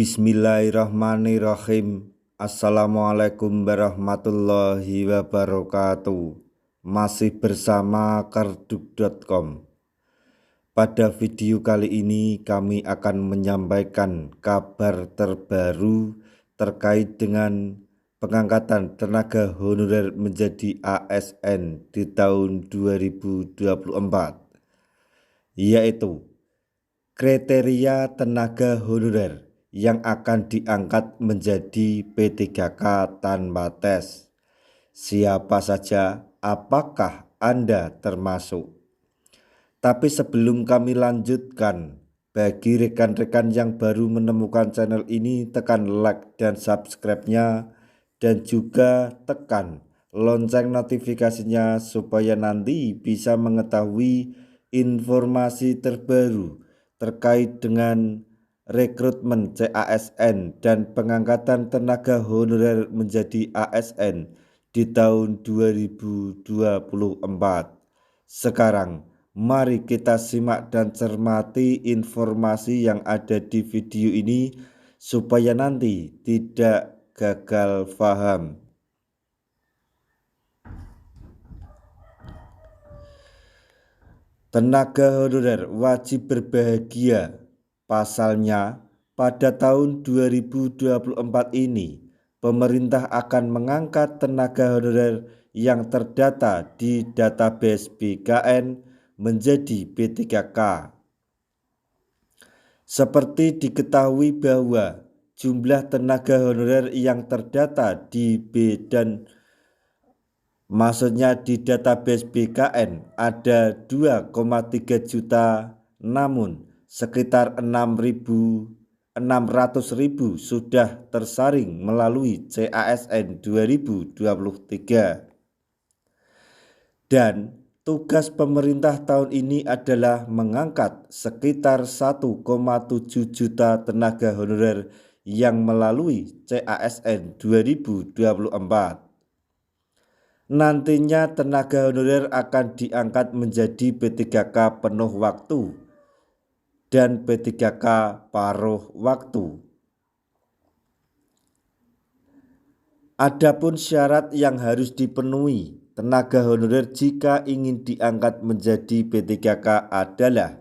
Bismillahirrahmanirrahim. Assalamualaikum warahmatullahi wabarakatuh. Masih bersama karduk.com. Pada video kali ini kami akan menyampaikan kabar terbaru terkait dengan pengangkatan tenaga honorer menjadi ASN di tahun 2024, yaitu kriteria tenaga honorer yang akan diangkat menjadi P3K tanpa tes. Siapa saja, apakah Anda termasuk? Tapi sebelum kami lanjutkan, bagi rekan-rekan yang baru menemukan channel ini, tekan like dan subscribe-nya, dan juga tekan lonceng notifikasinya supaya nanti bisa mengetahui informasi terbaru terkait dengan rekrutmen CASN dan pengangkatan tenaga honorer menjadi ASN di tahun 2024. Sekarang mari kita simak dan cermati informasi yang ada di video ini supaya nanti tidak gagal paham. Tenaga honorer wajib berbahagia. Pasalnya, pada tahun 2024 ini, pemerintah akan mengangkat tenaga honorer yang terdata di database BKN menjadi P3K. Seperti diketahui bahwa jumlah tenaga honorer yang terdata di di database BKN ada 2,3 juta, namun sekitar 600.000 sudah tersaring melalui CASN 2023. Dan tugas pemerintah tahun ini adalah mengangkat sekitar 1,7 juta tenaga honorer yang melalui CASN 2024. Nantinya tenaga honorer akan diangkat menjadi P3K penuh waktu dan P3K paruh waktu. Adapun syarat yang harus dipenuhi tenaga honorer jika ingin diangkat menjadi P3K adalah: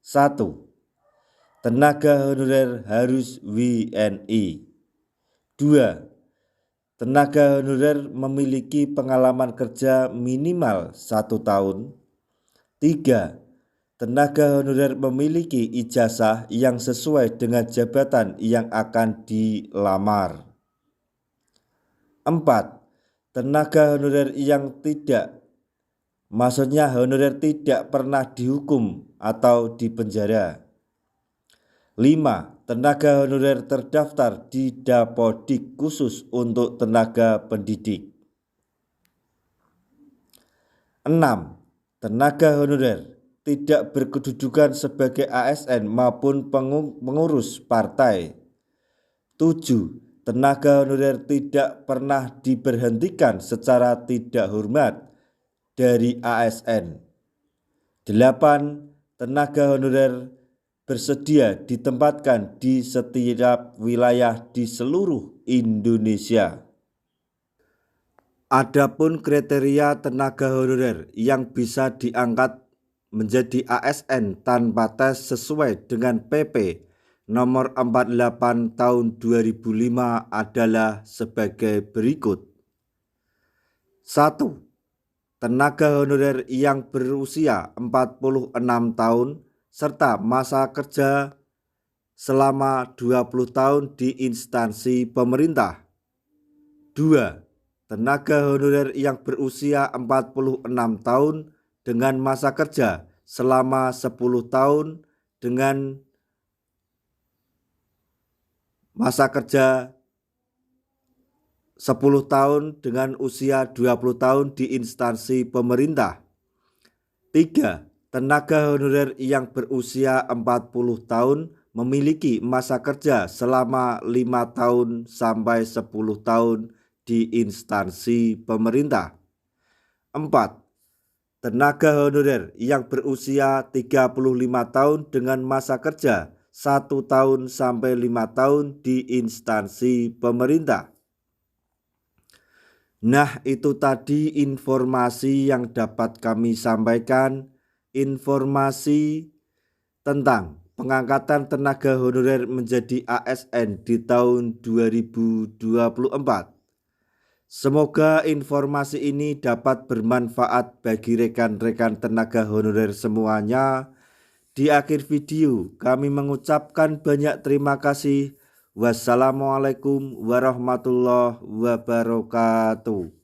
1. Tenaga honorer harus WNI. 2. Tenaga honorer memiliki pengalaman kerja minimal 1 tahun. 3. Tenaga honorer memiliki ijazah yang sesuai dengan jabatan yang akan dilamar. 4. Tenaga honorer yang honorer tidak pernah dihukum atau dipenjara. 5. Tenaga honorer terdaftar di Dapodik khusus untuk tenaga pendidik. 6. Tenaga honorer tidak berkedudukan sebagai ASN maupun pengurus partai. 7. Tenaga honorer tidak pernah diberhentikan secara tidak hormat dari ASN. 8. Tenaga honorer bersedia ditempatkan di setiap wilayah di seluruh Indonesia. Adapun kriteria tenaga honorer yang bisa diangkat menjadi ASN tanpa tes sesuai dengan PP nomor 48 tahun 2005 adalah sebagai berikut. 1. Tenaga honorer yang berusia 46 tahun serta masa kerja selama 20 tahun di instansi pemerintah. 2. Tenaga honorer yang berusia 46 tahun dengan masa kerja selama 10 tahun dengan masa kerja 10 tahun dengan usia 20 tahun di instansi pemerintah. 3. Tenaga honorer yang berusia 40 tahun memiliki masa kerja selama 5 tahun sampai 10 tahun di instansi pemerintah. 4. Tenaga honorer yang berusia 35 tahun dengan masa kerja 1 tahun sampai 5 tahun di instansi pemerintah. Nah, itu tadi informasi yang dapat kami sampaikan, informasi tentang pengangkatan tenaga honorer menjadi ASN di tahun 2024. Semoga informasi ini dapat bermanfaat bagi rekan-rekan tenaga honorer semuanya. Di akhir video kami mengucapkan banyak terima kasih. Wassalamualaikum warahmatullahi wabarakatuh.